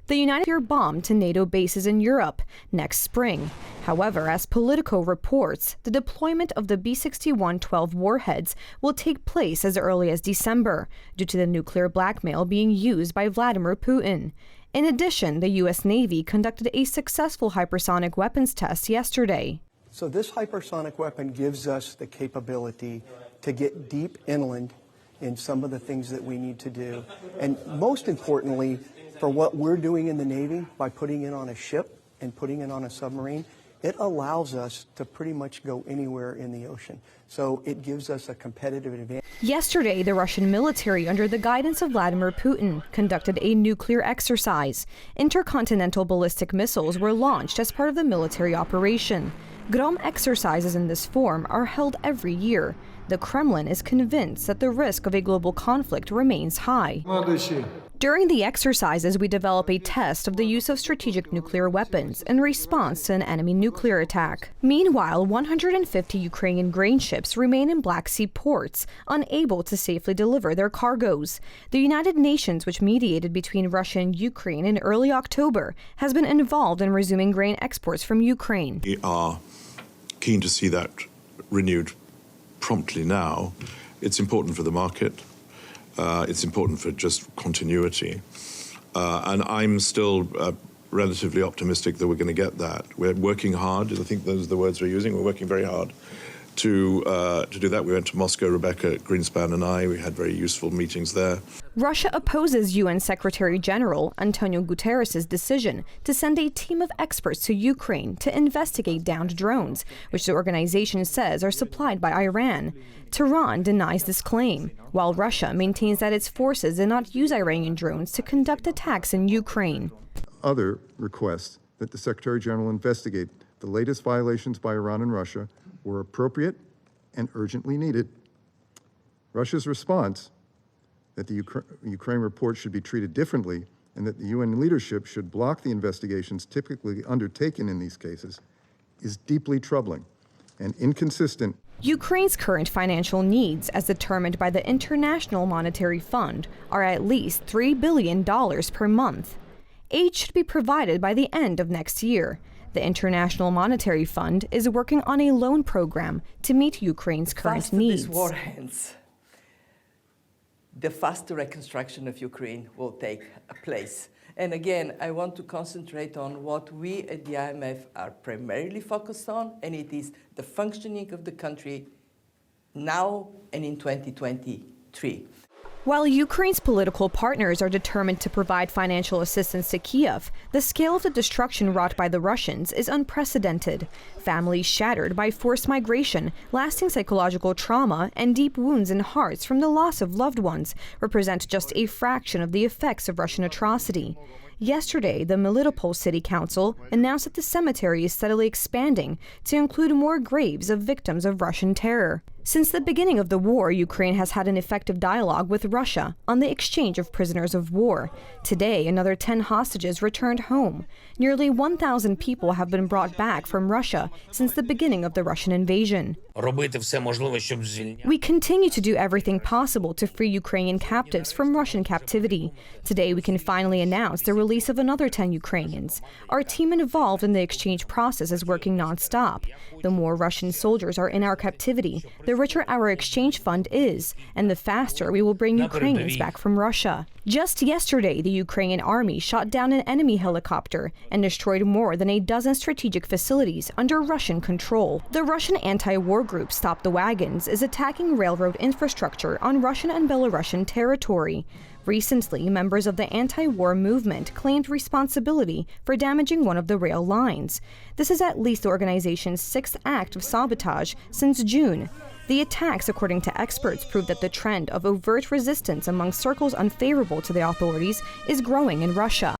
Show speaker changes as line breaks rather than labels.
The United States bombed to NATO bases in Europe next spring. However, as Politico reports, the deployment of the B-61-12 warheads will take place as early as December due to the nuclear blackmail being used by Vladimir Putin. In addition, the U.S. Navy conducted a successful hypersonic weapons test yesterday.
So this hypersonic weapon gives us the capability to get deep inland in some of the things that we need to do. And most importantly, for what we're doing in the Navy, by putting it on a ship and putting it on a submarine, it allows us to pretty much go anywhere in the ocean. So it gives us a competitive advantage.
Yesterday, the Russian military, under the guidance of Vladimir Putin, conducted a nuclear exercise. Intercontinental ballistic missiles were launched as part of the military operation. Grom exercises in this form are held every year. The Kremlin is convinced that the risk of a global conflict remains high. During the exercises, we develop a test of the use of strategic nuclear weapons in response to an enemy nuclear attack. Meanwhile, 150 Ukrainian grain ships remain in Black Sea ports, unable to safely deliver their cargoes. The United Nations, which mediated between Russia and Ukraine in early October, has been involved in resuming grain exports from Ukraine.
We are keen to see that renewed promptly now. It's important for the market. It's important for just continuity. And I'm still relatively optimistic that we're going to get that. We're working hard. I think those are the words we're using. We're working very hard to do that. We went to Moscow, Rebecca Greenspan and I. We had very useful meetings there.
Russia opposes UN Secretary General Antonio Guterres' decision to send a team of experts to Ukraine to investigate downed drones, which the organization says are supplied by Iran. Tehran denies this claim, while Russia maintains that its forces did not use Iranian drones to conduct attacks in Ukraine.
Other requests that the Secretary General investigate the latest violations by Iran and Russia were appropriate and urgently needed. Russia's response, that the Ukraine report should be treated differently and that the UN leadership should block the investigations typically undertaken in these cases, is deeply troubling and inconsistent.
Ukraine's current financial needs, as determined by the International Monetary Fund, are at least $3 billion per month. Aid should be provided by the end of next year. The International Monetary Fund is working on a loan program to meet Ukraine's current needs.
This war ends, the faster reconstruction of Ukraine will take place. And again, I want to concentrate on what we at the IMF are primarily focused on, and it is the functioning of the country now and in 2023.
While Ukraine's political partners are determined to provide financial assistance to Kiev, the scale of the destruction wrought by the Russians is unprecedented. Families shattered by forced migration, lasting psychological trauma, and deep wounds in hearts from the loss of loved ones represent just a fraction of the effects of Russian atrocity. Yesterday, the Melitopol City Council announced that the cemetery is steadily expanding to include more graves of victims of Russian terror. Since the beginning of the war, Ukraine has had an effective dialogue with Russia on the exchange of prisoners of war. Today, another 10 hostages returned home. Nearly 1,000 people have been brought back from Russia since the beginning of the Russian invasion. We continue to do everything possible to free Ukrainian captives from Russian captivity. Today, we can finally announce the release of another 10 Ukrainians. Our team involved in the exchange process is working nonstop. The more Russian soldiers are in our captivity, the richer our exchange fund is, and the faster we will bring Ukrainians back from Russia. Just yesterday, the Ukrainian army shot down an enemy helicopter and destroyed more than a dozen strategic facilities under Russian control. The Russian anti-war group Stop the Wagons is attacking railroad infrastructure on Russian and Belarusian territory. Recently, members of the anti-war movement claimed responsibility for damaging one of the rail lines. This is at least the organization's sixth act of sabotage since June. The attacks, according to experts, prove that the trend of overt resistance among circles unfavorable to the authorities is growing in Russia.